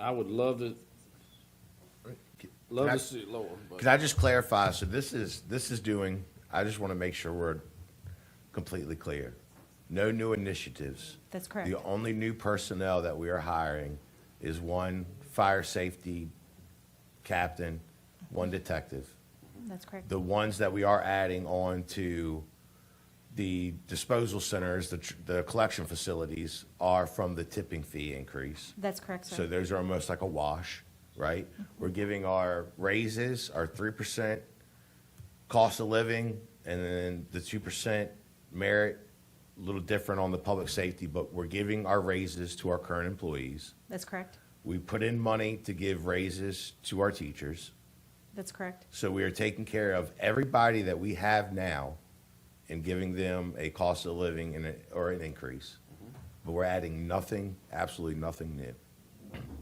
I would love to see it lower. But Can I just clarify? So this is doing, I just want to make sure we're completely clear. No new initiatives. That's correct. The only new personnel that we are hiring is one fire safety captain, one detective. That's correct. The ones that we are adding on to the disposal centers, the collection facilities, are from the tipping fee increase. That's correct, sir. So those are almost like a wash, right? We're giving our raises, our 3% cost of living, and then the 2% merit, a little different on the public safety, but we're giving our raises to our current employees. That's correct. We put in money to give raises to our teachers. That's correct. So we are taking care of everybody that we have now and giving them a cost of living or an increase. But we're adding nothing, absolutely nothing new.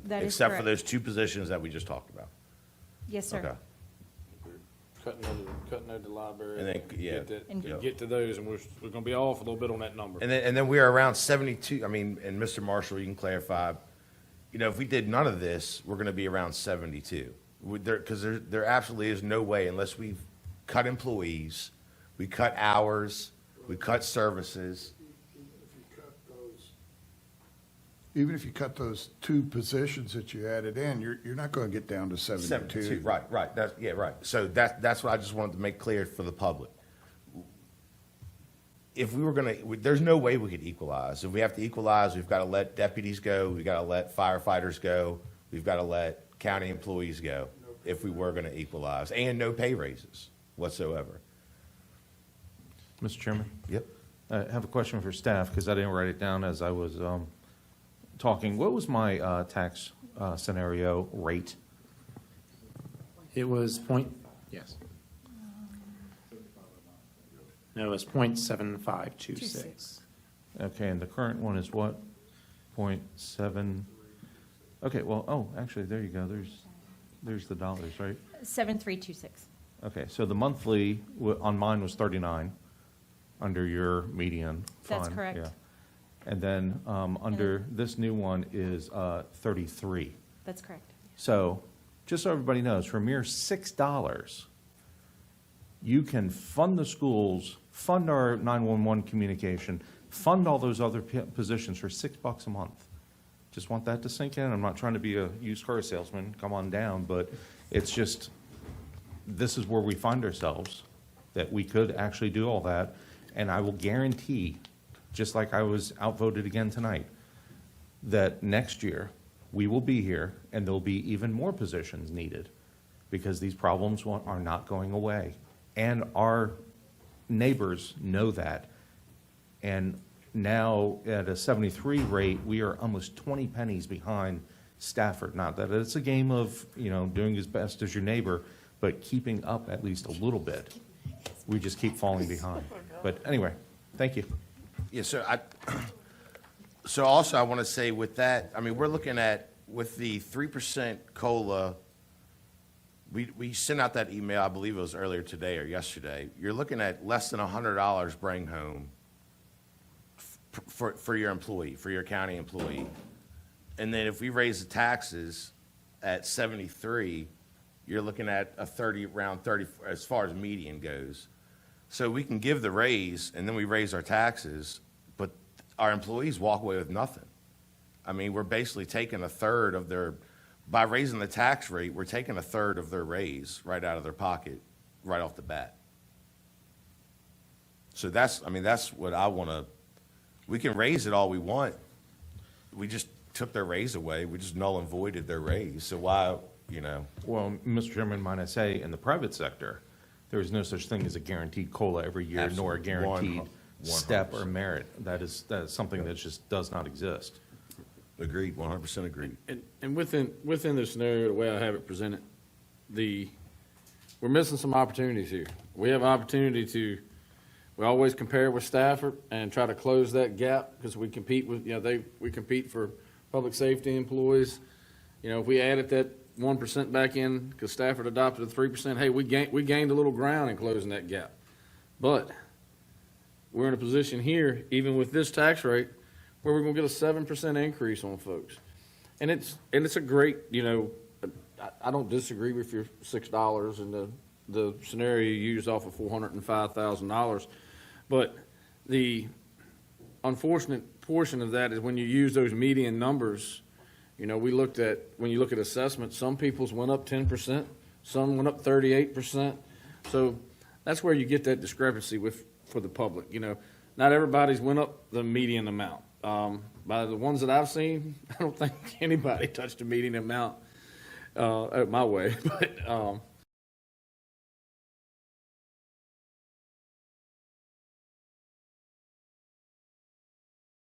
That is Except for correct. those two positions that we just talked about. Yes, sir. Okay. cutting out the library. And then, yeah. Get that- And- Get to those, and we're gonna be off a little bit on that number. And then we are around 72, I mean, and Mr. Marshall, you can clarify, you know, if we did none of this, we're gonna be around 72. Because there absolutely is no way, unless we cut employees, we cut hours, we cut services. Even if you cut those two positions that you added in, you're not going to get down to 72. Right, yeah, right. So that's what I just wanted to make clear for the public. If we were gonna, there's no way we could equalize. If we have to equalize, we've got to let deputies go, we've got to let firefighters go, we've got to let county employees go, if we were gonna equalize, and no pay raises whatsoever. Mr. Chairman, Yep. I have a question for staff, because I didn't write it down as I was talking. What was my tax scenario rate? It was point, yes. No, it was 0.7526. Okay, and the current one is what? 0.7? Okay, well, oh, actually, there you go. There's the dollars, right? 7326. Okay, so the monthly on mine was 39 under your median fund. That's correct. Yeah. And then under this new one is 33. That's correct. So just so everybody knows, for a mere $6, you can fund the schools, fund our 911 communication, fund all those other positions for $6 a month. Just want that to sink in. I'm not trying to be a used car salesman, come on down, but it's just, this is where we find ourselves, that we could actually do all that. And I will guarantee, just like I was outvoted again tonight, that next year we will be here and there'll be even more positions needed, because these problems are not going away. And our neighbors know that. And now at a 73 rate, we are almost 20 pennies behind Stafford. Not that it's a game of, doing as best as your neighbor, but keeping up at least a little bit. We just keep falling behind. But anyway, thank you. Yeah, so also I want to say with that, I mean, we're looking at, with the 3% COLA, we sent out that email, I believe it was earlier today or yesterday. You're looking at less than $100 bring home for your employee, for your county employee. And then if we raise the taxes at 73, you're looking at around 30, as far as median goes. So we can give the raise, and then we raise our taxes, but our employees walk away with nothing. I mean, we're basically taking a third of by raising the tax rate, we're taking a third of their raise right out of their pocket, right off the bat. So that's what I want to, we can raise it all we want. We just took their raise away. We just null and voided their raise. So why, Well, Mr. Chairman, might I say, in the private sector, there is no such thing as a guaranteed COLA every year, nor a Absolutely. guaranteed 100%. step or merit. That is something that just does not exist. Agreed, 100% agreed. And within the scenario, the way I have it presented, we're missing some opportunities here. We have opportunity we always compare with Stafford and try to close that gap, because we compete with, we compete for public safety employees. If we added that 1% back in, because Stafford adopted a 3%, hey, we gained a little ground in closing that gap. But we're in a position here, even with this tax rate, where we're going to get a 7% increase on folks. And it's a great, you know, I don't disagree with your $6 and the scenario you used off of $405,000. But the unfortunate portion of that is when you use those median numbers, you know, when you look at assessments, some people's went up 10%, some went up 38%. So that's where you get that discrepancy for the public, you know. Not everybody's went up the median amount. By the ones that I've seen, I don't think anybody touched the median amount my way. But